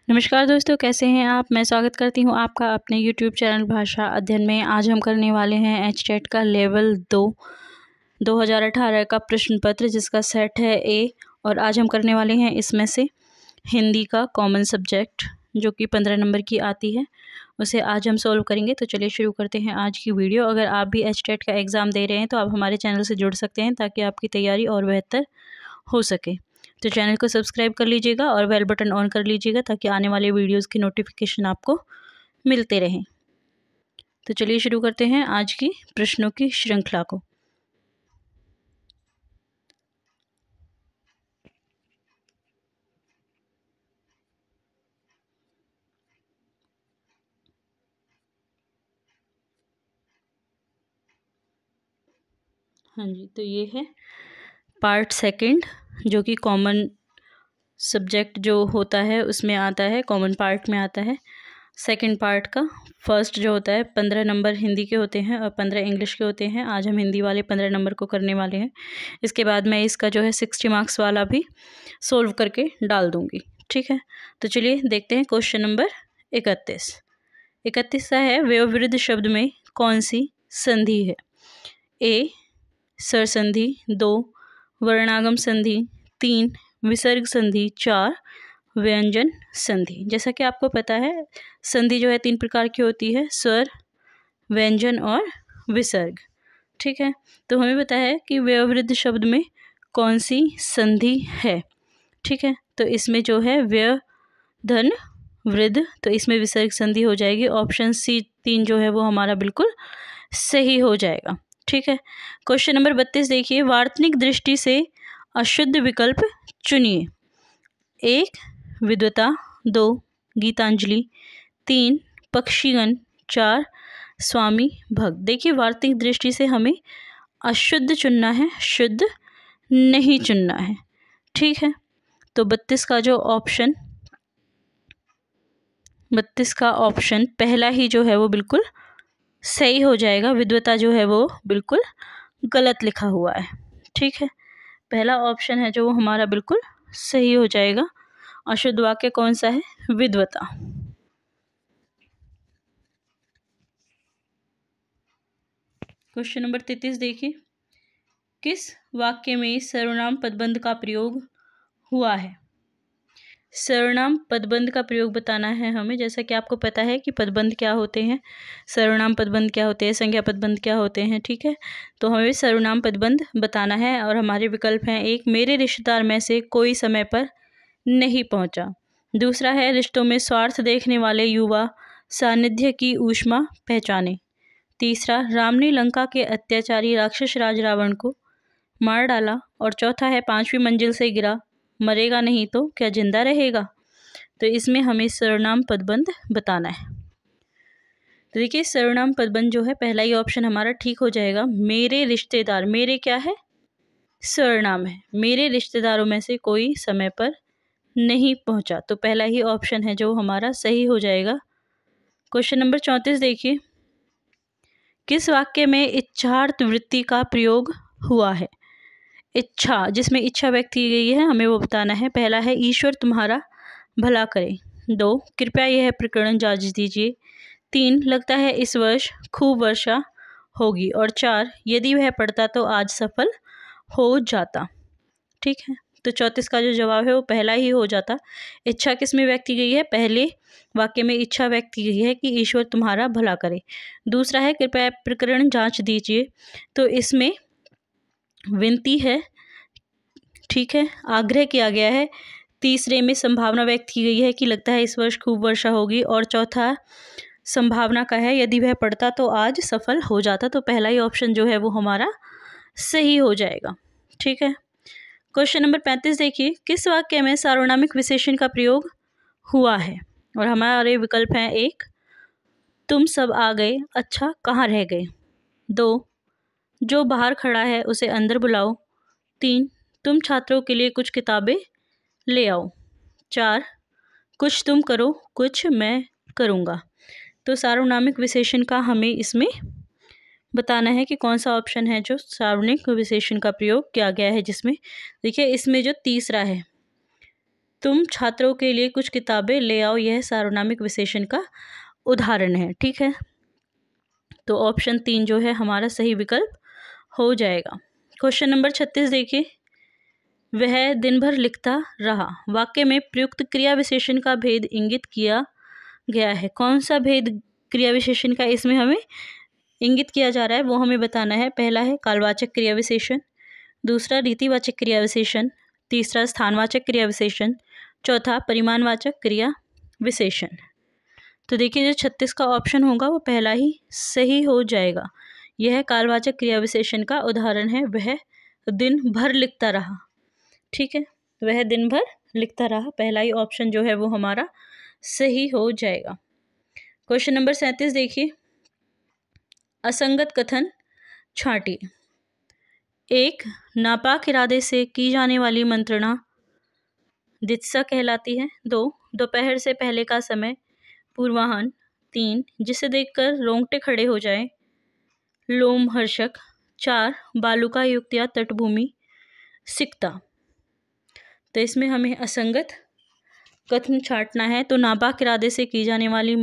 नमस्कार दोस्तों, कैसे हैं आप। मैं स्वागत करती हूं आपका अपने YouTube चैनल भाषा अध्ययन में। आज हम करने वाले हैं HTET का लेवल 2 2018 का प्रश्न पत्र, जिसका सेट है A। और आज हम करने वाले हैं इसमें से हिंदी का कॉमन सब्जेक्ट, जो कि 15 नंबर की आती है, उसे आज हम सॉल्व करेंगे। तो चलिए शुरू करते हैं आज की वीडियो। अगर आप भी HTET का एग्ज़ाम दे रहे हैं तो आप हमारे चैनल से जुड़ सकते हैं, ताकि आपकी तैयारी और बेहतर हो सके। तो चैनल को सब्सक्राइब कर लीजिएगा और बेल बटन ऑन कर लीजिएगा, ताकि आने वाले वीडियोस की नोटिफिकेशन आपको मिलते रहें। तो चलिए शुरू करते हैं आज की प्रश्नों की श्रृंखला को। हाँ जी, तो ये है पार्ट सेकंड, जो कि कॉमन सब्जेक्ट जो होता है उसमें आता है, कॉमन पार्ट में आता है। सेकंड पार्ट का फर्स्ट जो होता है 15 नंबर हिंदी के होते हैं और 15 इंग्लिश के होते हैं। आज हम हिंदी वाले 15 नंबर को करने वाले हैं। इसके बाद मैं इसका जो है 60 मार्क्स वाला भी सोल्व करके डाल दूंगी, ठीक है। तो चलिए देखते हैं क्वेश्चन नंबर 31 का है, वयोवृद्ध शब्द में कौन सी संधि है। ए सरसंधि, 2 वर्णागम संधि, 3 विसर्ग संधि, 4 व्यंजन संधि। जैसा कि आपको पता है, संधि जो है 3 प्रकार की होती है, स्वर, व्यंजन और विसर्ग, ठीक है। तो हमें पता है कि वयोवृद्ध शब्द में कौन सी संधि है, ठीक है। तो इसमें जो है व्यय धन वृद्ध, तो इसमें विसर्ग संधि हो जाएगी। ऑप्शन सी 3 जो है वो हमारा बिल्कुल सही हो जाएगा, ठीक है। क्वेश्चन नंबर 32 देखिए, वार्तनिक दृष्टि से अशुद्ध विकल्प चुनिए। 1 विद्वता, 2 गीतांजलि, 3 पक्षीगण, 4 स्वामी भक्त। देखिए, वार्तनिक दृष्टि से हमें अशुद्ध चुनना है, शुद्ध नहीं चुनना है, ठीक है। तो 32 का ऑप्शन पहला ही जो है वो बिल्कुल सही हो जाएगा। विद्वता जो है वो बिल्कुल गलत लिखा हुआ है, ठीक है। पहला ऑप्शन है जो वो हमारा बिल्कुल सही हो जाएगा। अशुद्ध वाक्य कौन सा है, विद्वता। क्वेश्चन नंबर 33 देखिए, किस वाक्य में सर्वनाम पदबंध का प्रयोग हुआ है। सर्वनाम पदबंध का प्रयोग बताना है हमें। जैसा कि आपको पता है कि पदबंध क्या होते हैं, सर्वनाम पदबंध क्या होते हैं, संज्ञा पदबंध क्या होते हैं, ठीक है। तो हमें सर्वनाम पदबंध बताना है और हमारे विकल्प हैं, 1 मेरे रिश्तेदार में से कोई समय पर नहीं पहुंचा, दूसरा है रिश्तों में स्वार्थ देखने वाले युवा सानिध्य की ऊष्मा पहचाने, तीसरा राम ने लंका के अत्याचारी राक्षस राज रावण को मार डाला, और चौथा है 5वीं मंजिल से गिरा, मरेगा नहीं तो क्या जिंदा रहेगा। तो इसमें हमें सर्वनाम पदबंध बताना है। तो देखिए, सर्वनाम पदबंध जो है पहला ही ऑप्शन हमारा ठीक हो जाएगा। मेरे रिश्तेदार, मेरे क्या है, सर्वनाम है। मेरे रिश्तेदारों में से कोई समय पर नहीं पहुंचा, तो पहला ही ऑप्शन है जो हमारा सही हो जाएगा। क्वेश्चन नंबर 34 देखिए, किस वाक्य में इच्छार्थ वृत्ति का प्रयोग हुआ है। इच्छा, जिसमें इच्छा व्यक्त की गई है, हमें वो बताना है। पहला है ईश्वर तुम्हारा भला करे, 2 कृपया यह प्रकरण जांच दीजिए, 3 लगता है इस वर्ष खूब वर्षा होगी, और 4 यदि वह पढ़ता तो आज सफल हो जाता, ठीक है। तो 34 का जो जवाब है वो पहला ही हो जाता। इच्छा किस में व्यक्त की गई है, पहले वाक्य में इच्छा व्यक्त की गई है कि ईश्वर तुम्हारा भला करे। दूसरा है कृपया प्रकरण जांच दीजिए, तो इसमें विनती है, ठीक है, आग्रह किया गया है। तीसरे में संभावना व्यक्त की गई है कि लगता है इस वर्ष खूब वर्षा होगी, और चौथा संभावना का है यदि वह पढ़ता तो आज सफल हो जाता। तो पहला ही ऑप्शन जो है वो हमारा सही हो जाएगा, ठीक है। क्वेश्चन नंबर 35 देखिए, किस वाक्य में सार्वनामिक विशेषण का प्रयोग हुआ है, और हमारे विकल्प हैं, 1 तुम सब आ गए, अच्छा कहाँ रह गए, 2 जो बाहर खड़ा है उसे अंदर बुलाओ, 3 तुम छात्रों के लिए कुछ किताबें ले आओ, 4 कुछ तुम करो कुछ मैं करूँगा। तो सार्वनामिक विशेषण का हमें इसमें बताना है कि कौन सा ऑप्शन है जो सार्वनामिक विशेषण का प्रयोग किया गया है। जिसमें देखिए, इसमें जो तीसरा है, तुम छात्रों के लिए कुछ किताबें ले आओ, यह सार्वनामिक विशेषण का उदाहरण है। ठीक है, तो ऑप्शन 3 जो है हमारा सही विकल्प हो जाएगा। क्वेश्चन नंबर 36 देखिए, वह दिन भर लिखता रहा। वाक्य में प्रयुक्त क्रिया विशेषण का भेद इंगित किया गया है। कौन सा भेद क्रिया विशेषण का इसमें हमें इंगित किया जा रहा है वो हमें बताना है। पहला है कालवाचक क्रिया विशेषण, दूसरा रीतिवाचक क्रिया विशेषण, तीसरा स्थानवाचक क्रिया विशेषण, चौथा परिमाणवाचक क्रिया विशेषण। तो देखिए जो 36 का ऑप्शन होगा वो पहला ही सही हो जाएगा। यह कालवाचक क्रिया विशेषण का उदाहरण है, वह दिन भर लिखता रहा। ठीक है, वह दिन भर लिखता रहा, पहला ही ऑप्शन जो है वो हमारा सही हो जाएगा। क्वेश्चन नंबर 37 देखिए, असंगत कथन छांटिए। 1. नापाक इरादे से की जाने वाली मंत्रणा दित्सा कहलाती है। 2. दोपहर से पहले का समय पूर्वाह्न। 3. जिसे देखकर रोंगटे खड़े हो जाए लोमहर्षक। 4. बालुका युक्त या तटभूमि सिकता। तो इसमें हमें असंगत कथन छांटना है। तो नापाक इरादे से की जाने वाली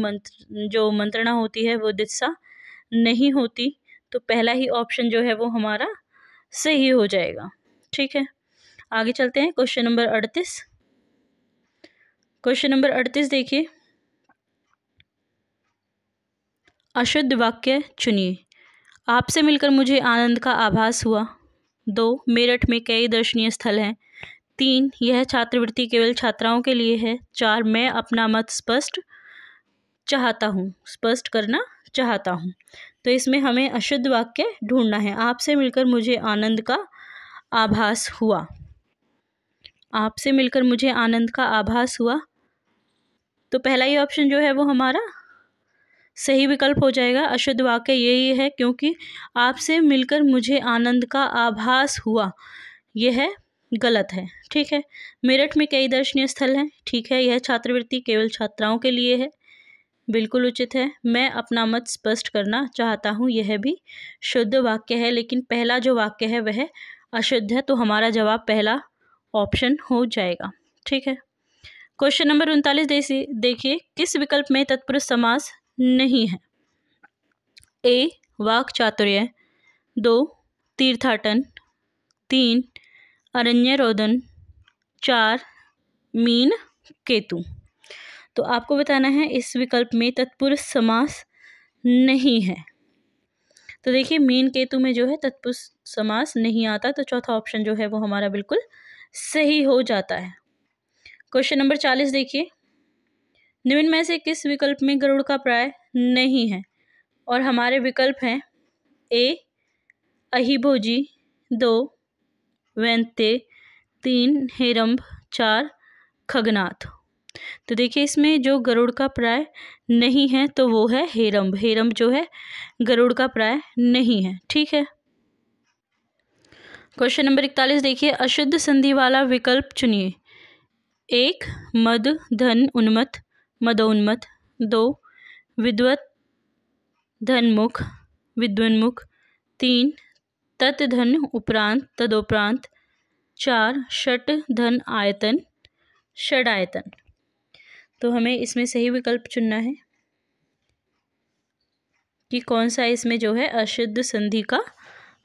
जो मंत्रणा होती है वो दित्सा नहीं होती, तो पहला ही ऑप्शन जो है वो हमारा सही हो जाएगा। ठीक है, आगे चलते हैं। Question number 38। क्वेश्चन नंबर 38 देखिए, अशुद्ध वाक्य चुनिए। आपसे मिलकर मुझे आनंद का आभास हुआ। 2. मेरठ में कई दर्शनीय स्थल हैं। 3. यह छात्रवृत्ति केवल छात्राओं के लिए है। 4. मैं अपना मत स्पष्ट करना चाहता हूँ। तो इसमें हमें अशुद्ध वाक्य ढूंढना है। आपसे मिलकर मुझे आनंद का आभास हुआ। आपसे मिलकर मुझे आनंद का आभास हुआ, तो पहला ही ऑप्शन जो है वो हमारा सही विकल्प हो जाएगा। अशुद्ध वाक्य यही है, क्योंकि आपसे मिलकर मुझे आनंद का आभास हुआ, यह गलत है। ठीक है, मेरठ में कई दर्शनीय स्थल हैं। ठीक है, यह छात्रवृत्ति केवल छात्राओं के लिए है, बिल्कुल उचित है। मैं अपना मत स्पष्ट करना चाहता हूँ, यह भी शुद्ध वाक्य है, लेकिन पहला जो वाक्य है वह अशुद्ध है, तो हमारा जवाब पहला ऑप्शन हो जाएगा। ठीक है, क्वेश्चन नंबर 39 देखिए, किस विकल्प में तत्पुरुष समास नहीं है। A. वाक चातुर्य। 2. तीर्थाटन। 3. अरण्य रोदन। 4. मीन केतु। तो आपको बताना है इस विकल्प में तत्पुरुष समास नहीं है। तो देखिए मीन केतु में जो है तत्पुरुष समास नहीं आता, तो चौथा ऑप्शन जो है वो हमारा बिल्कुल सही हो जाता है। क्वेश्चन नंबर 40 देखिए, निम्न में से किस विकल्प में गरुड़ का प्राय नहीं है। और हमारे विकल्प हैं A. अहिभोजी। 2. वैंत्य। 3. हेरंब। 4. खगनाथ। तो देखिए इसमें जो गरुड़ का प्राय नहीं है तो वो है हेरंब। हेरंब जो है गरुड़ का प्राय नहीं है। ठीक है, क्वेश्चन नंबर 41 देखिए, अशुद्ध संधि वाला विकल्प चुनिए। 1. मद धन उन्मत्त मदोन्मत्त। 2. विद्वत धनमुख विद्वन्मुख। 3. तत् धन उपरांत तदोपरांत। 4. षट धन आयतन षडायतन। तो हमें इसमें सही विकल्प चुनना है कि कौन सा इसमें जो है अशुद्ध संधि का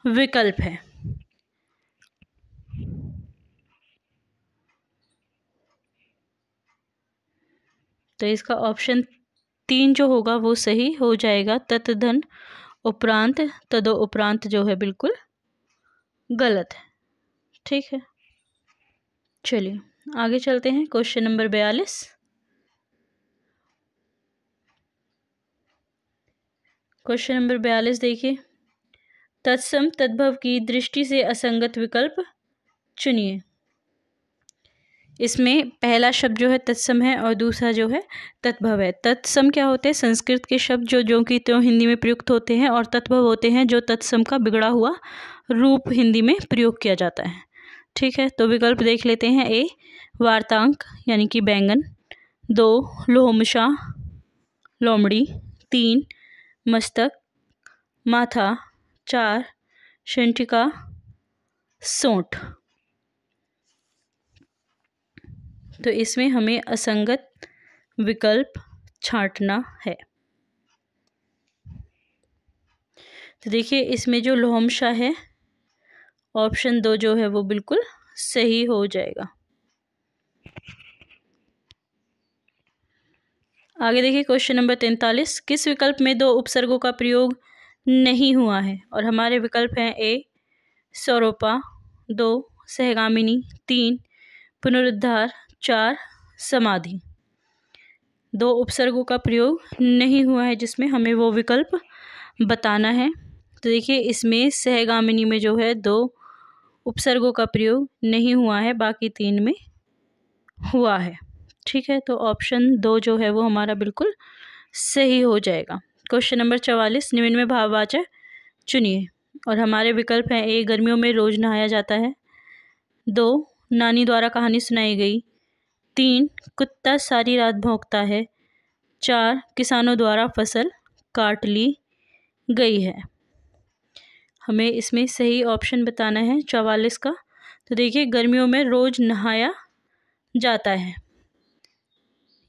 विकल्प है। तो इसका ऑप्शन 3 जो होगा वो सही हो जाएगा। तत् धन उपरांत तदो उपरांत जो है बिल्कुल गलत है। ठीक है, चलिए आगे चलते हैं। Question number 42। क्वेश्चन नंबर 42 देखिए, तत्सम तद्भव की दृष्टि से असंगत विकल्प चुनिए। इसमें पहला शब्द जो है तत्सम है और दूसरा जो है तद्भव है। तत्सम क्या होते हैं, संस्कृत के शब्द जो कि त्यों हिंदी में प्रयुक्त होते हैं, और तद्भव होते हैं जो तत्सम का बिगड़ा हुआ रूप हिंदी में प्रयोग किया जाता है। ठीक है, तो विकल्प देख लेते हैं। A. वार्तांक यानी कि बैंगन। 2. लोमशा लोमड़ी। 3. मस्तक माथा। 4. शंठिका सोंठ। तो इसमें हमें असंगत विकल्प छांटना है। तो देखिए इसमें जो लोहमशा है ऑप्शन 2 जो है वो बिल्कुल सही हो जाएगा। आगे देखिए क्वेश्चन नंबर 43, किस विकल्प में 2 उपसर्गों का प्रयोग नहीं हुआ है? और हमारे विकल्प हैं ए स्वरूपा, 2 सहगामिनी, 3 पुनरुद्धार, 4 समाधि। 2 उपसर्गों का प्रयोग नहीं हुआ है जिसमें हमें वो विकल्प बताना है। तो देखिए इसमें सहगामिनी में जो है 2 उपसर्गों का प्रयोग नहीं हुआ है, बाकी 3 में हुआ है। ठीक है, तो ऑप्शन 2 जो है वो हमारा बिल्कुल सही हो जाएगा। क्वेश्चन नंबर 44, निम्न में भाववाचक चुनिए। और हमारे विकल्प हैं ए गर्मियों में रोज नहाया जाता है, 2 नानी द्वारा कहानी सुनाई गई, 3 कुत्ता सारी रात भौंकता है, 4 किसानों द्वारा फसल काट ली गई है। हमें इसमें सही ऑप्शन बताना है 44 का। तो देखिए गर्मियों में रोज नहाया जाता है,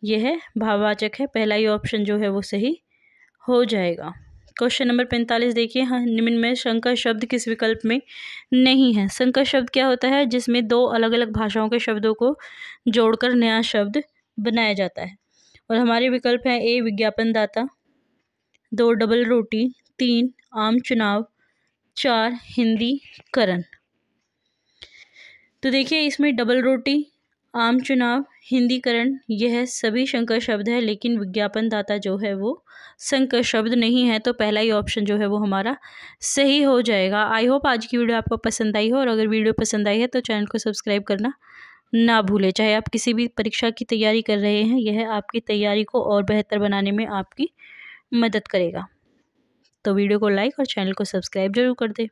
यह है भाववाचक है, पहला ही ऑप्शन जो है वो सही हो जाएगा। क्वेश्चन नंबर 45 देखिए, हाँ निम्न में संकर शब्द किस विकल्प में नहीं है? संकर शब्द क्या होता है? जिसमें 2 अलग अलग भाषाओं के शब्दों को जोड़कर नया शब्द बनाया जाता है। और हमारे विकल्प हैं ए विज्ञापनदाता, 2 डबल रोटी, 3 आम चुनाव, 4 हिंदीकरण। तो देखिए इसमें डबल रोटी, आम चुनाव, हिंदीकरण यह सभी संकर शब्द है, लेकिन विज्ञापनदाता जो है वो संकर शब्द नहीं है। तो पहला ही ऑप्शन जो है वो हमारा सही हो जाएगा। आई होप आज की वीडियो आपको पसंद आई हो, और अगर वीडियो पसंद आई है तो चैनल को सब्सक्राइब करना ना भूलें। चाहे आप किसी भी परीक्षा की तैयारी कर रहे हैं, यह आपकी तैयारी को और बेहतर बनाने में आपकी मदद करेगा। तो वीडियो को लाइक और चैनल को सब्सक्राइब जरूर कर दें।